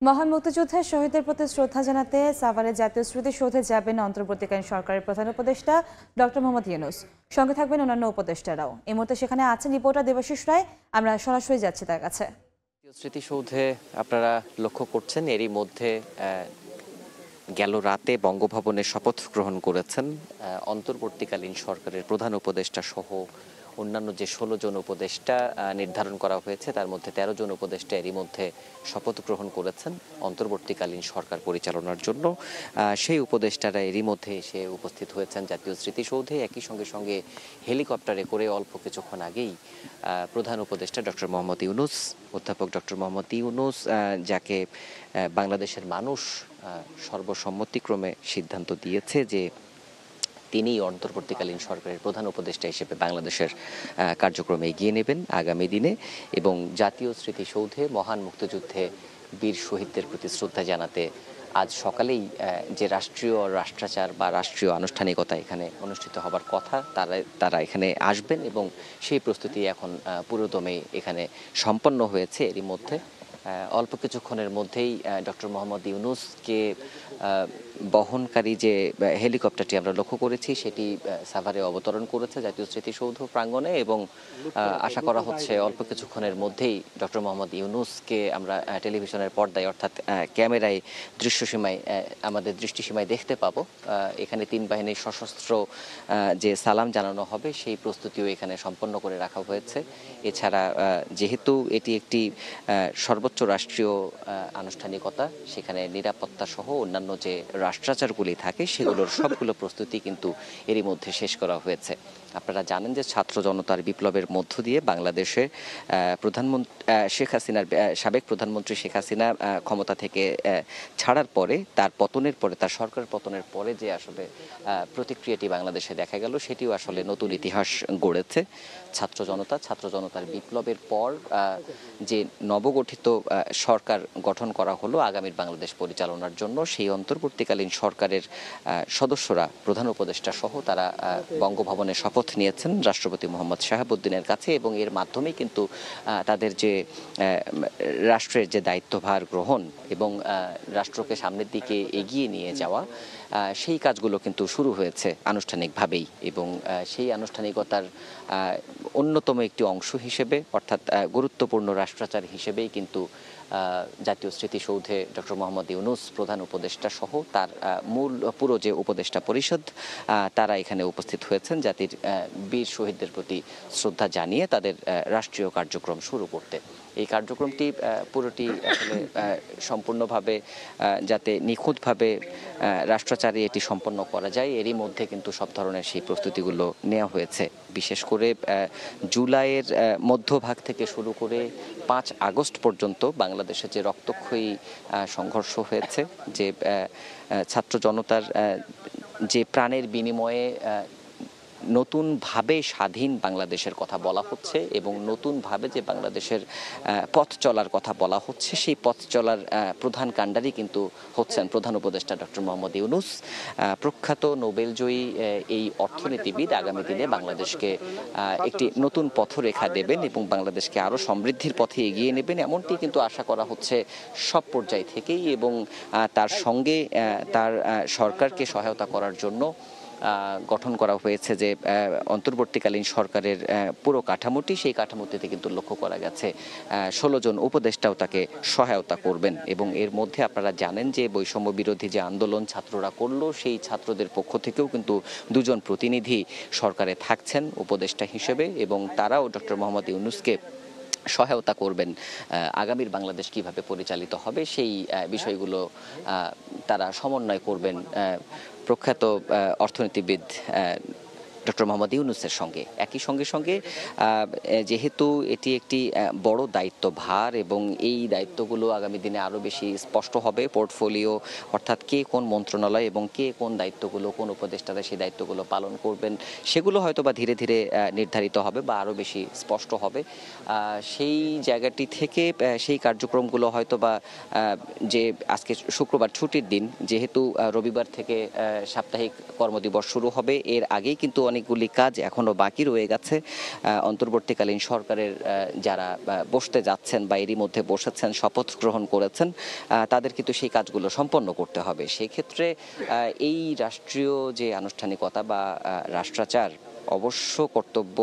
মহান মুক্তিযুদ্ধের শহীদদের প্রতি শ্রদ্ধা জানাতে সাভারে জাতীয় স্মৃতিসৌধে যাবেন অন্তর্বর্তীকালীন সরকারের প্রধান উপদেষ্টা ডক্টর মোহাম্মদ ইউনূস। সঙ্গে থাকবেন অন্যান্য উপদেষ্টারাও। এই মুহূর্তে সেখানে আছেন রিপোর্টার দেবাশিস রায়। আমরা সরাসরি যাচ্ছি তার কাছে। স্মৃতিসৌধে আপনারা লক্ষ্য করছেন এরই মধ্যে গেল রাতে বঙ্গভবনে শপথ গ্রহণ করেছেন অন্তর্বর্তীকালীন সরকারের প্রধান উপদেষ্টা সহ অন্যান্য যে 16 জন উপদেষ্টা নির্ধারণ করা হয়েছে তার মধ্যে 13 জন উপদেষ্টা এরই মধ্যে শপথ গ্রহণ করেছেন অন্তর্বর্তীকালীন সরকার পরিচালনার জন্য। সেই উপদেষ্টারা এরই মধ্যে এসে উপস্থিত হয়েছেন জাতীয় স্মৃতিসৌধে। একই সঙ্গে হেলিকপ্টারে করে অল্প কিছুক্ষণ আগেই প্রধান উপদেষ্টা ডক্টর মোহাম্মদ ইউনূস, অধ্যাপক ডক্টর মোহাম্মদ ইউনূস, যাকে বাংলাদেশের মানুষ সর্বসম্মতিক্রমে সিদ্ধান্ত দিয়েছে যে তিনি অন্তর্বর্তীকালীন সরকারের প্রধান উপদেষ্টা হিসেবে বাংলাদেশের কার্যক্রমে এগিয়ে নেবেন আগামী দিনে, এবং জাতীয় স্মৃতিসৌধে মহান মুক্তিযুদ্ধে বীর শহীদদের প্রতি শ্রদ্ধা জানাতে আজ সকালেই যে রাষ্ট্রাচার বা রাষ্ট্রীয় আনুষ্ঠানিকতা এখানে অনুষ্ঠিত হবার কথা তারা এখানে আসবেন, এবং সেই প্রস্তুতি এখন পুরোদমে এখানে সম্পন্ন হয়েছে। এরই মধ্যে অল্প কিছুক্ষণের মধ্যেই ডক্টর মোহাম্মদ ইউনূসকে বহনকারী যে হেলিকপ্টারটি আমরা লক্ষ্য করেছি সেটি সাভারে অবতরণ করেছে জাতীয় স্মৃতিসৌধ প্রাঙ্গণে, এবং আশা করা হচ্ছে অল্প কিছুক্ষণের মধ্যেই ডক্টর মোহাম্মদ ইউনূসকে আমরা টেলিভিশনের পর্দায় অর্থাৎ ক্যামেরায় আমাদের দৃষ্টিসীমায় দেখতে পাবো। এখানে তিন বাহিনীর সশস্ত্র যে সালাম জানানো হবে সেই প্রস্তুতিও এখানে সম্পন্ন করে রাখা হয়েছে। এছাড়া যেহেতু এটি একটি সর্বোচ্চ রাষ্ট্রীয় আনুষ্ঠানিকতা, সেখানে নিরাপত্তা সহ অন্যান্য যে রাষ্ট্রাচারগুলি থাকে সেগুলোর সবগুলো প্রস্তুতি কিন্তু এরই মধ্যে শেষ করা হয়েছে। আপনারা জানেন যে ছাত্র জনতার বিপ্লবের মধ্য দিয়ে বাংলাদেশে সাবেক প্রধানমন্ত্রী শেখ হাসিনা ক্ষমতা থেকে ছাড়ার পরে তার পতনের পরে, তার সরকার পতনের পরে যে আসলে প্রতিক্রিয়াটি বাংলাদেশে দেখা গেল সেটিও আসলে নতুন ইতিহাস গড়েছে। ছাত্র জনতার বিপ্লবের পর যে নবগঠিত সরকার গঠন করা হলো আগামীর বাংলাদেশ পরিচালনার জন্য, সেই অন্তর্বর্তীকালীন সরকারের সদস্যরা প্রধান উপদেষ্টা সহ তারা বঙ্গভবনে শপথ নিয়েছেন রাষ্ট্রপতি মোহাম্মদ শাহাবুদ্দিনের কাছে, এবং এর মাধ্যমেই কিন্তু তাদের যে রাষ্ট্রের যে দায়িত্বভার গ্রহণ এবং রাষ্ট্রকে সামনের দিকে এগিয়ে নিয়ে যাওয়া, সেই কাজগুলো কিন্তু শুরু হয়েছে আনুষ্ঠানিকভাবেই, এবং সেই আনুষ্ঠানিকতার অন্যতম একটি অংশ হিসেবে অর্থাৎ গুরুত্বপূর্ণ রাষ্ট্রাচার হিসেবেই কিন্তু জাতীয় স্মৃতিসৌধে ডক্টর মোহাম্মদ ইউনূস প্রধান উপদেষ্টা সহ তার পুরো যে উপদেষ্টা পরিষদ তারা এখানে উপস্থিত হয়েছেন জাতির বীর শহীদদের প্রতি শ্রদ্ধা জানিয়ে তাদের রাষ্ট্রীয় কার্যক্রম শুরু করতে। এই কার্যক্রমটি পুরোটি আসলে সম্পূর্ণভাবে যাতে নিখুঁতভাবে রাষ্ট্রাচারে এটি সম্পন্ন করা যায় এরই মধ্যে কিন্তু সব ধরনের সেই প্রস্তুতিগুলো নেওয়া হয়েছে। বিশেষ করে জুলাইয়ের মধ্যভাগ থেকে শুরু করে 5 আগস্ট পর্যন্ত বাংলাদেশে যে রক্তক্ষয়ী সংঘর্ষ হয়েছে, যে ছাত্র জনতার যে প্রাণের বিনিময়ে নতুনভাবে স্বাধীন বাংলাদেশের কথা বলা হচ্ছে এবং নতুনভাবে যে বাংলাদেশের পথ চলার কথা বলা হচ্ছে, সেই পথ চলার প্রধান কাণ্ডারি কিন্তু হচ্ছেন প্রধান উপদেষ্টা ডক্টর মোহাম্মদ ইউনূস। প্রখ্যাত নোবেলজয়ী এই অর্থনীতিবিদ আগামী দিনে বাংলাদেশকে একটি নতুন পথরেখা দেবেন এবং বাংলাদেশকে আরও সমৃদ্ধির পথে এগিয়ে নেবেন, এমনটি কিন্তু আশা করা হচ্ছে সব পর্যায় থেকেই, এবং তার সঙ্গে তার সরকারকে সহায়তা করার জন্য গঠন করা হয়েছে যে অন্তর্বর্তীকালীন সরকারের পুরো কাঠামোটি, সেই কাঠামোটিতে কিন্তু লক্ষ্য করা গেছে 16 জন উপদেষ্টাও তাকে সহায়তা করবেন। এবং এর মধ্যে আপনারা জানেন যে বৈষম্য বিরোধী যে আন্দোলন ছাত্ররা করলো, সেই ছাত্রদের পক্ষ থেকেও কিন্তু 2 জন প্রতিনিধি সরকারে থাকছেন উপদেষ্টা হিসেবে, এবং তারাও ডক্টর মোহাম্মদ ইউনূসকে সহায়তা করবেন আগামীর বাংলাদেশ কিভাবে পরিচালিত হবে সেই বিষয়গুলো তারা সমন্বয় করবেন প্রখ্যাত অর্থনীতিবিদ ডক্টর মোহাম্মদ ইউনূসের সঙ্গে। একই সঙ্গে যেহেতু এটি একটি বড় দায়িত্বভার এবং এই দায়িত্বগুলো আগামী দিনে আরও বেশি স্পষ্ট হবে, পোর্টফোলিও অর্থাৎ কে কোন মন্ত্রণালয় এবং কে কোন দায়িত্বগুলো, কোন উপদেষ্টারা সেই দায়িত্বগুলো পালন করবেন, সেগুলো হয়তো বা ধীরে ধীরে নির্ধারিত হবে বা আরও বেশি স্পষ্ট হবে। সেই জায়গাটি থেকে সেই কার্যক্রমগুলো হয়তো বা যে আজকে শুক্রবার ছুটির দিন, যেহেতু রবিবার থেকে সাপ্তাহিক কর্মদিবস শুরু হবে, এর আগেই কিন্তু অনেকগুলি কাজ এখনো বাকি রয়ে গেছে। অন্তর্বর্তীকালীন সরকারের যারা বসতে যাচ্ছেন বা এরই মধ্যে বসেছেন, শপথ গ্রহণ করেছেন, তাদের কিন্তু সেই কাজগুলো সম্পন্ন করতে হবে। সেই ক্ষেত্রে এই রাষ্ট্রীয় যে আনুষ্ঠানিকতা বা রাষ্ট্রাচার অবশ্য কর্তব্য।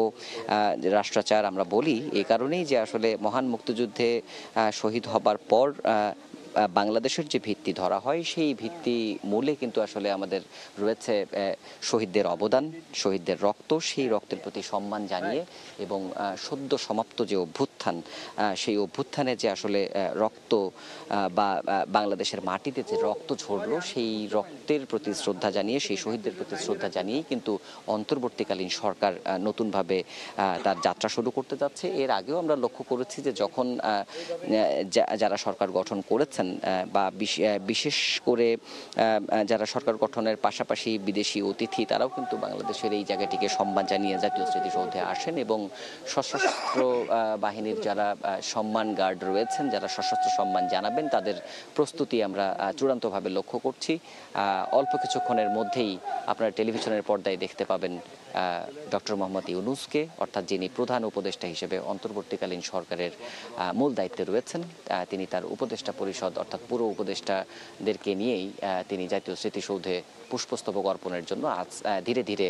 রাষ্ট্রাচার আমরা বলি এই কারণেই যে আসলে মহান মুক্তিযুদ্ধে শহীদ হবার পর বাংলাদেশের যে ভিত্তি ধরা হয় সেই ভিত্তি মূলে কিন্তু আসলে আমাদের রয়েছে শহীদদের অবদান, শহীদদের রক্ত, সেই রক্তের প্রতি সম্মান জানিয়ে এবং সদ্য সমাপ্ত যে অভ্যুত্থান, সেই অভ্যুত্থানে যে আসলে রক্ত বা বাংলাদেশের মাটিতে যে রক্ত ঝরলো সেই রক্তের প্রতি শ্রদ্ধা জানিয়ে, সেই শহীদদের প্রতি শ্রদ্ধা জানিয়েই কিন্তু অন্তর্বর্তীকালীন সরকার নতুনভাবে তার যাত্রা শুরু করতে যাচ্ছে। এর আগেও আমরা লক্ষ্য করেছি যে যখন যারা সরকার গঠন করেছেন বা বিশেষ করে যারা সরকার গঠনের পাশাপাশি বিদেশি অতিথি, তারাও কিন্তু বাংলাদেশের এই জায়গাটিকে সম্মান জানিয়ে জাতীয় স্মৃতিসৌধে আসেন এবং সশস্ত্র বাহিনীর যারা সম্মান গার্ড রয়েছেন, যারা সশস্ত্র সম্মান জানাবেন, তাদের প্রস্তুতি আমরা চূড়ান্তভাবে লক্ষ্য করছি। অল্প কিছুক্ষণের মধ্যেই আপনারা টেলিভিশনের পর্দায় দেখতে পাবেন ডক্টর মোহাম্মদ ইউনূসকে, অর্থাৎ যিনি প্রধান উপদেষ্টা হিসেবে অন্তর্বর্তীকালীন সরকারের মূল দায়িত্বে রয়েছেন। তিনি তার উপদেষ্টা পরিষদ অর্থাৎ পুরো উপদেষ্টাদেরকে নিয়েই তিনি জাতীয় স্মৃতিসৌধে পুষ্পস্তবক অর্পণের জন্য আজ ধীরে ধীরে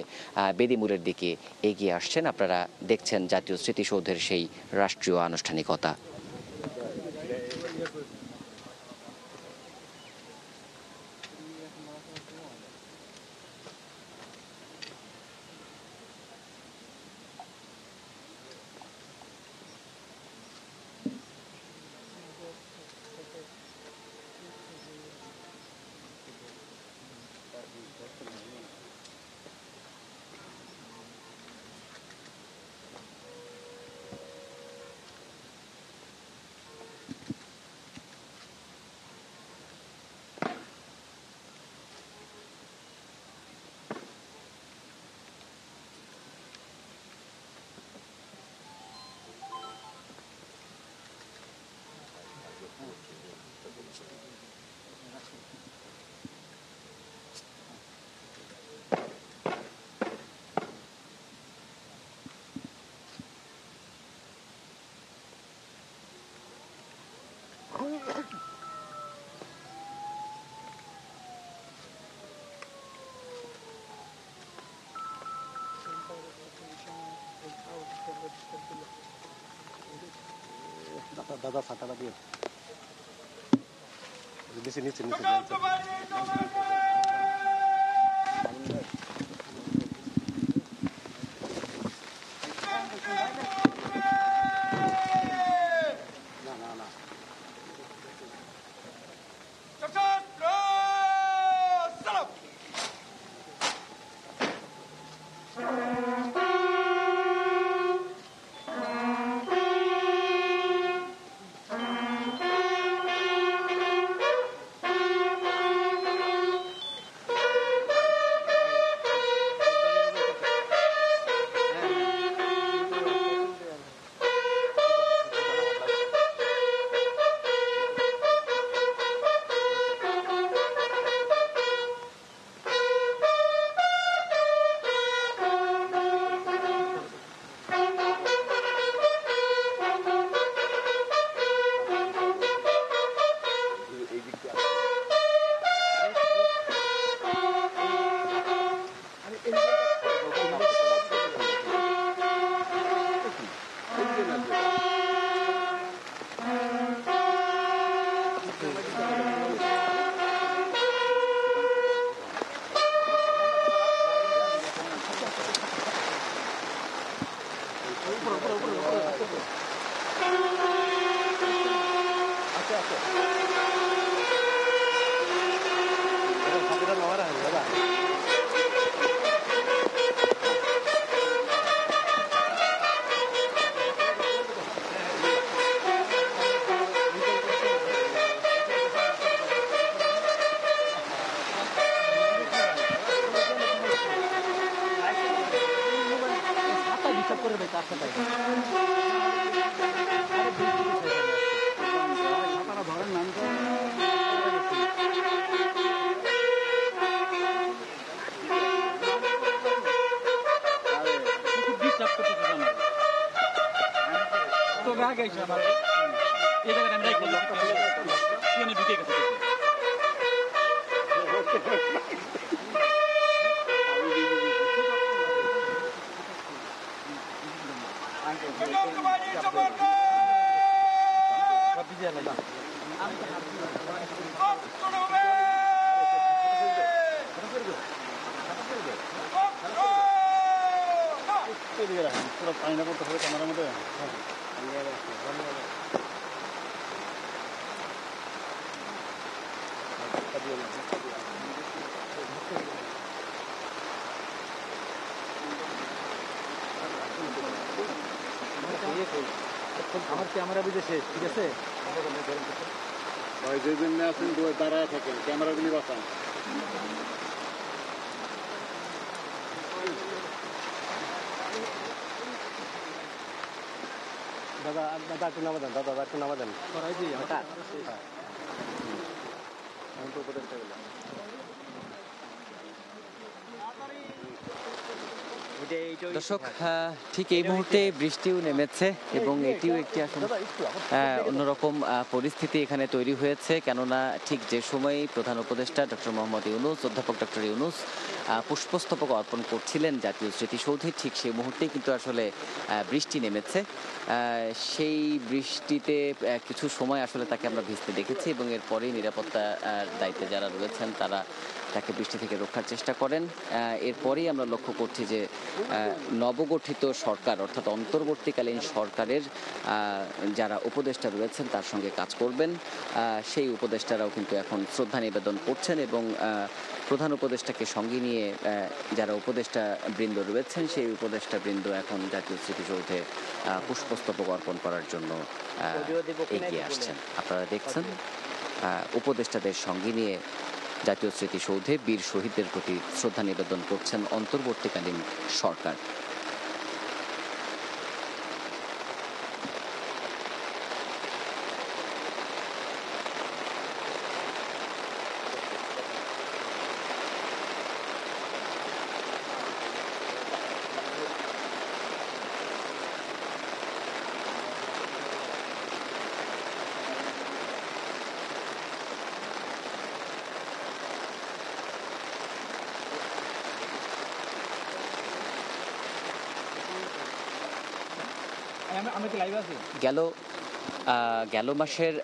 বেদিমুরের দিকে এগিয়ে আসছেন। আপনারা দেখছেন জাতীয় স্মৃতিসৌধের সেই রাষ্ট্রীয় আনুষ্ঠানিকতা। দাদা ছাতাটা দিয়ে নিচে নিচে নিচে এসে আমার এই জায়গাটা আমি রাখবো ট্রেনে ঢুকে গেছে পুরো পানিটা করতে হবে ক্যামেরার মধ্যে আমার ক্যামেরা বিদেশে ঠিক আছে ভাই যে জন্য আছেন দাঁড়ায় থাকেন ক্যামেরাগুলি বাঁচান দাদা দাদা একটু নামা দেন দাদা একটু নামা দেন দর্শক, ঠিক এই মুহূর্তে বৃষ্টিও নেমেছে এবং এটিও একটি আসলে অন্যরকম পরিস্থিতি এখানে তৈরি হয়েছে, কেননা ঠিক যে সময়ে প্রধান উপদেষ্টা ডক্টর মোহাম্মদ ইউনূস, অধ্যাপক ডক্টর ইউনূস পুষ্পস্তবক অর্পণ করছিলেন জাতীয় স্মৃতিসৌধে, ঠিক সেই মুহূর্তেই কিন্তু আসলে বৃষ্টি নেমেছে। সেই বৃষ্টিতে কিছু সময় আসলে তাকে আমরা ভিজতে দেখেছি এবং এরপরেই নিরাপত্তার দায়িত্বে যারা রয়েছেন তারা তাকে বৃষ্টি থেকে রক্ষার চেষ্টা করেন। এরপরেই আমরা লক্ষ্য করছি যে নবগঠিত সরকার অর্থাৎ অন্তর্বর্তীকালীন সরকারের যারা উপদেষ্টা রয়েছেন তার সঙ্গে কাজ করবেন, সেই উপদেষ্টারাও কিন্তু এখন শ্রদ্ধা নিবেদন করছেন এবং প্রধান উপদেষ্টাকে সঙ্গে নিয়ে যারা উপদেষ্টা বৃন্দ রয়েছেন সেই উপদেষ্টা বৃন্দ এখন জাতীয় স্মৃতিসৌধে পুষ্পস্তবক অর্পণ করার জন্য এগিয়ে আসছেন। আপনারা দেখছেন উপদেষ্টাদের সঙ্গে নিয়ে জাতীয় স্মৃতিসৌধে বীর শহীদদের প্রতি শ্রদ্ধা নিবেদন করছেন অন্তর্বর্তীকালীন সরকার। আমি কি লাইভ আছি গেল মাসের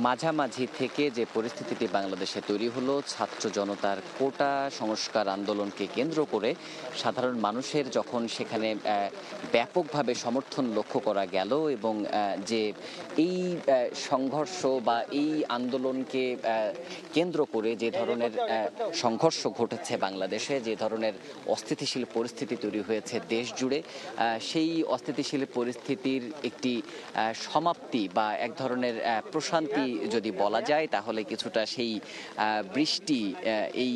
মাঝামাঝি থেকে যে পরিস্থিতিটি বাংলাদেশে তৈরি হলো, ছাত্র জনতার কোটা সংস্কার আন্দোলনকে কেন্দ্র করে সাধারণ মানুষের যখন সেখানে ব্যাপকভাবে সমর্থন লক্ষ্য করা গেল এবং যে এই সংঘর্ষ বা এই আন্দোলনকে কেন্দ্র করে যে ধরনের সংঘর্ষ ঘটেছে বাংলাদেশে, যে ধরনের অস্থিতিশীল পরিস্থিতি তৈরি হয়েছে দেশ জুড়ে, সেই অস্থিতিশীল পরিস্থিতির একটি সমাপ্তি বা এক ধরনের প্রশান্তি যদি বলা যায় তাহলে কিছুটা সেই বৃষ্টি এই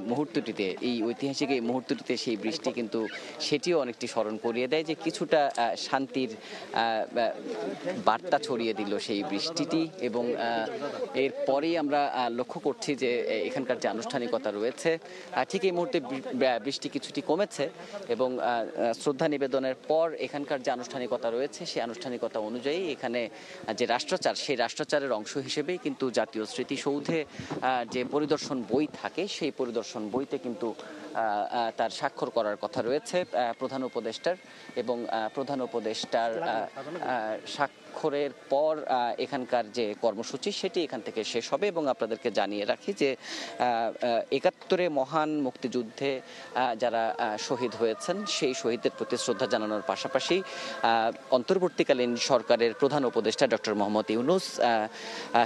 মুহূর্তটিতে, এই ঐতিহাসিক এই মুহূর্তটিতে সেই বৃষ্টি কিন্তু সেটিও অনেকটি স্মরণ করিয়ে দেয় যে কিছুটা শান্তির বার্তা ছড়িয়ে দিল সেই বৃষ্টিটি। এবং এরপরেই আমরা লক্ষ্য করছি যে এখানকার যে আনুষ্ঠানিকতা রয়েছে ঠিক এই মুহূর্তে বৃষ্টি কিছুটি কমেছে এবং শ্রদ্ধা নিবেদনের পর এখানকার যে আনুষ্ঠানিকতা রয়েছে সেই আনুষ্ঠানিকতা অনুযায়ী এখানে যে রাষ্ট্রচার, সেই রাষ্ট্রচারের অংশ হিসেবেই কিন্তু জাতীয় স্মৃতিসৌধে যে পরিদর্শন বই থাকে সেই পরিদর্শন বইতে কিন্তু তার স্বাক্ষর করার কথা রয়েছে প্রধান উপদেষ্টার, এবং প্রধান উপদেষ্টার স্বাক্ষরের পর এখানকার যে কর্মসূচি সেটি এখান থেকে শেষ হবে। এবং আপনাদেরকে জানিয়ে রাখি যে ৭১-এ মহান মুক্তিযুদ্ধে যারা শহীদ হয়েছেন সেই শহীদদের প্রতি শ্রদ্ধা জানানোর পাশাপাশি অন্তর্বর্তীকালীন সরকারের প্রধান উপদেষ্টা ডক্টর মোহাম্মদ ইউনূস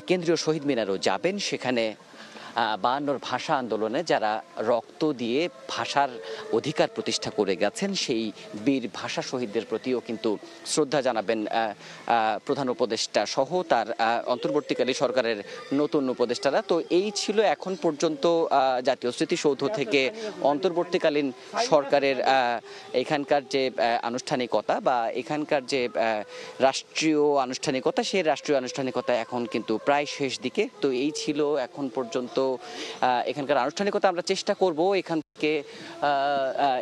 কেন্দ্রীয় শহীদ মিনারও যাবেন। সেখানে ৫২ ভাষা আন্দোলনে যারা রক্ত দিয়ে ভাষার অধিকার প্রতিষ্ঠা করে গেছেন সেই বীর ভাষা শহীদদের প্রতিও কিন্তু শ্রদ্ধা জানাবেন প্রধান উপদেষ্টা সহ তার অন্তর্বর্তীকালীন সরকারের নতুন উপদেষ্টারা। তো এই ছিল এখন পর্যন্ত জাতীয় স্মৃতিসৌধ থেকে অন্তর্বর্তীকালীন সরকারের এখানকার যে আনুষ্ঠানিকতা বা এখানকার যে রাষ্ট্রীয় আনুষ্ঠানিকতা, সেই রাষ্ট্রীয় আনুষ্ঠানিকতা এখন কিন্তু প্রায় শেষ দিকে। তো এই ছিল এখন পর্যন্ত এখানকার আনুষ্ঠানিকতা আমরা চেষ্টা করব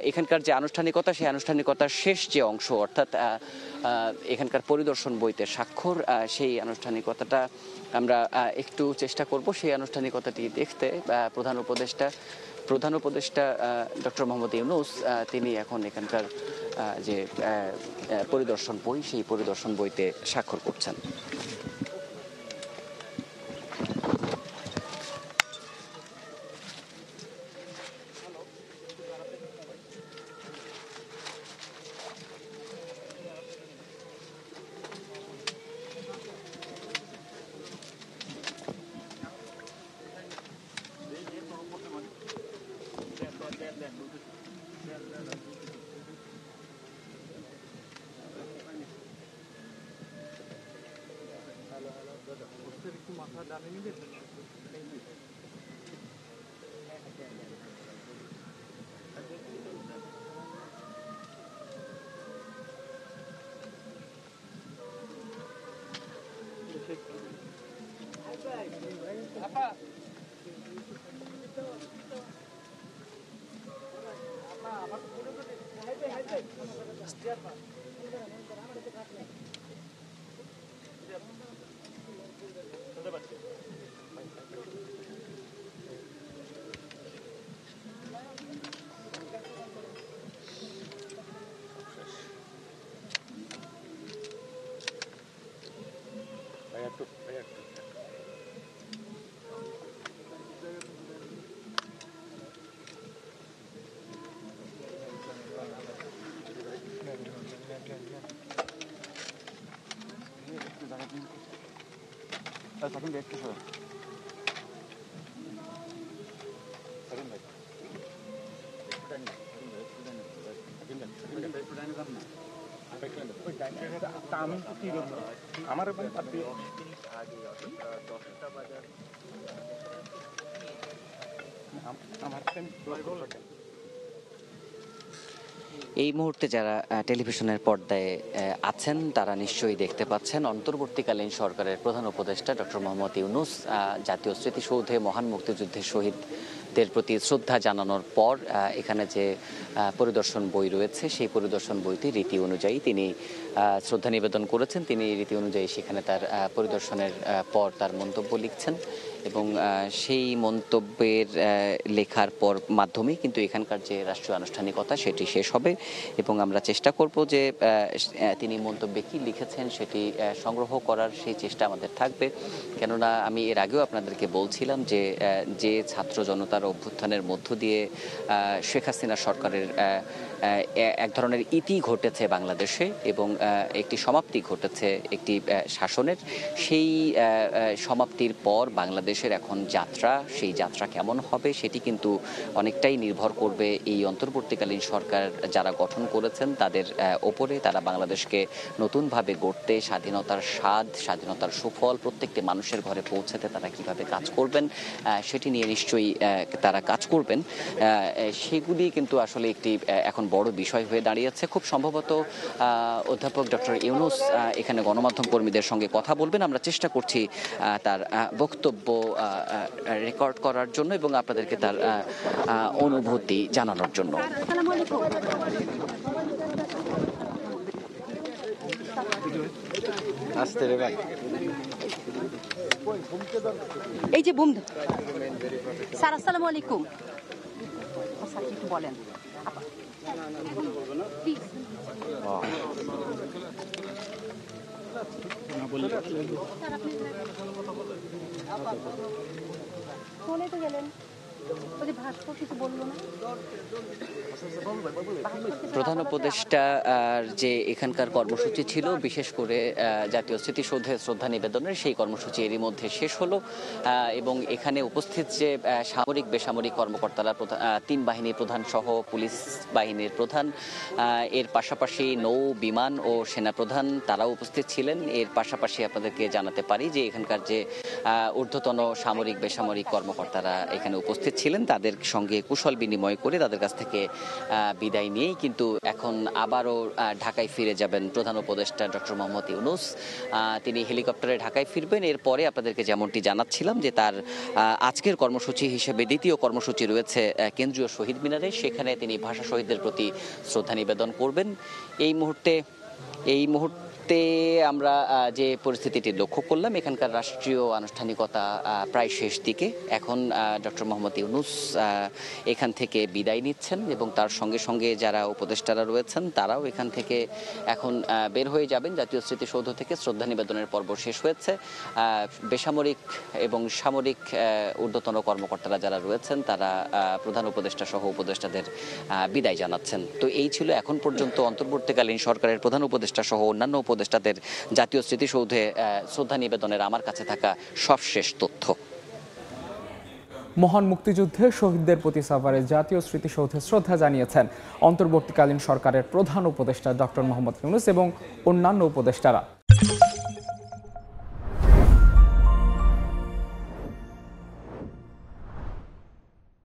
এখানকার যে আনুষ্ঠানিকতা, সেই আনুষ্ঠানিকতার শেষ যে অংশ, অর্থাৎ এখানকার পরিদর্শন বইতে স্বাক্ষর, সেই আনুষ্ঠানিকতাটা আমরা একটু চেষ্টা করব সেই আনুষ্ঠানিকতাটি দেখতে। প্রধান উপদেষ্টা ডক্টর মোহাম্মদ ইউনূস তিনি এখন এখানকার যে পরিদর্শন বই, সেই পরিদর্শন বইতে স্বাক্ষর করছেন। আমার এই মুহূর্তে যারা টেলিভিশনের পর্দায় আছেন তারা নিশ্চয়ই দেখতে পাচ্ছেন অন্তর্বর্তীকালীন সরকারের প্রধান উপদেষ্টা ডক্টর মোহাম্মদ ইউনূস জাতীয় স্মৃতিসৌধে মহান মুক্তিযুদ্ধের শহীদদের প্রতি শ্রদ্ধা জানানোর পর এখানে যে পরিদর্শন বই রয়েছে, সেই পরিদর্শন বইটি রীতি অনুযায়ী তিনি শ্রদ্ধা নিবেদন করেছেন। তিনি রীতি অনুযায়ী সেখানে তার পরিদর্শনের পর তার মন্তব্য লিখছেন এবং সেই মন্তব্যের লেখার পর মাধ্যমেই কিন্তু এখানকার যে রাষ্ট্রীয় আনুষ্ঠানিকতা সেটি শেষ হবে এবং আমরা চেষ্টা করব যে তিনি মন্তব্যে কী লিখেছেন সেটি সংগ্রহ করার সেই চেষ্টা আমাদের থাকবে। কেননা আমি এর আগেও আপনাদেরকে বলছিলাম যে ছাত্র জনতার অভ্যুত্থানের মধ্য দিয়ে শেখ হাসিনা সরকারের এক ধরনের ইতি ঘটেছে বাংলাদেশে এবং একটি সমাপ্তি ঘটেছে একটি শাসনের। সেই সমাপ্তির পর বাংলাদেশের এখন যাত্রা, সেই যাত্রা কেমন হবে সেটি কিন্তু অনেকটাই নির্ভর করবে এই অন্তর্বর্তীকালীন সরকার যারা গঠন করেছেন তাদের ওপরে। তারা বাংলাদেশকে নতুনভাবে গড়তে, স্বাধীনতার স্বাদ, স্বাধীনতার সুফল প্রত্যেকটি মানুষের ঘরে পৌঁছাতে তারা কিভাবে কাজ করবেন সেটি নিয়ে নিশ্চয়ই তারা কাজ করবেন। সেগুলি কিন্তু আসলে একটি এখন বড় বিষয় হয়ে দাঁড়িয়েছে। খুব সম্ভবত অধ্যাপক ডক্টর ইউনূস এখানে গণমাধ্যম কর্মীদের সঙ্গে কথা বলবেন। আমরা চেষ্টা করছি তার বক্তব্য রেকর্ড করার জন্য এবং আপনাদেরকে তার অনুভূতি জানানোর জন্য। এই যে বুম স্যার, আসসালামু আলাইকুম। স্যার একটু বলেন। ফোনে তো গেলেন, ভাস্কর কিছু বললো না। প্রধান উপদেষ্টা যে এখানকার কর্মসূচি ছিল, বিশেষ করে জাতীয় স্মৃতিসৌধে শ্রদ্ধা নিবেদনের, সেই কর্মসূচি এরই মধ্যে শেষ হলো এবং এখানে উপস্থিত যে সামরিক বেসামরিক কর্মকর্তারা, তিন বাহিনীর প্রধান সহ পুলিশ বাহিনীর প্রধান, এর পাশাপাশি নৌ, বিমান ও সেনাপ্রধান তারাও উপস্থিত ছিলেন। এর পাশাপাশি আপনাদেরকে জানাতে পারি যে এখানকার যে ঊর্ধ্বতন সামরিক বেসামরিক কর্মকর্তারা এখানে উপস্থিত উপস্থিত ছিলেন তাদের সঙ্গে কুশল বিনিময় করে তাদের কাছ থেকে বিদায় নিয়েই কিন্তু এখন আবারও ঢাকায় ফিরে যাবেন প্রধান উপদেষ্টা ডক্টর মোহাম্মদ ইউনূস। তিনি হেলিকপ্টারে ঢাকায় ফিরবেন। এরপরে আপনাদেরকে যেমনটি জানাচ্ছিলাম যে তার আজকের কর্মসূচি হিসেবে দ্বিতীয় কর্মসূচি রয়েছে কেন্দ্রীয় শহীদ মিনারে। সেখানে তিনি ভাষা শহীদদের প্রতি শ্রদ্ধা নিবেদন করবেন। এই মুহূর্তে আমরা যে পরিস্থিতিটি লক্ষ্য করলাম, এখানকার রাষ্ট্রীয় আনুষ্ঠানিকতা প্রায় শেষ দিকে। এখন ডক্টর মোহাম্মদ ইউনূস এখান থেকে বিদায় নিচ্ছেন এবং তার সঙ্গে সঙ্গে যারা উপদেষ্টারা রয়েছেন তারাও এখান থেকে এখন বের হয়ে যাবেন। জাতীয় স্মৃতিসৌধ থেকে শ্রদ্ধা নিবেদনের পর্ব শেষ হয়েছে। বেসামরিক এবং সামরিক ঊর্ধ্বতন কর্মকর্তারা যারা রয়েছেন তারা প্রধান উপদেষ্টা সহ উপদেষ্টাদের বিদায় জানাচ্ছেন। তো এই ছিল এখন পর্যন্ত অন্তর্বর্তীকালীন সরকারের প্রধান উপদেষ্টা সহ অন্যান্য উপদেষ্টাদের জাতীয় স্মৃতিসৌধে শ্রদ্ধা নিবেদনের আমার কাছে থাকা সবশেষ তথ্য। মহান মুক্তিযুদ্ধে শহীদদের প্রতি সাভারে জাতীয় স্মৃতিসৌধে শ্রদ্ধা জানিয়েছেন অন্তর্বর্তীকালীন সরকারের প্রধান উপদেষ্টা ডক্টর মোহাম্মদ ইউনূস এবং অন্যান্য উপদেষ্টারা।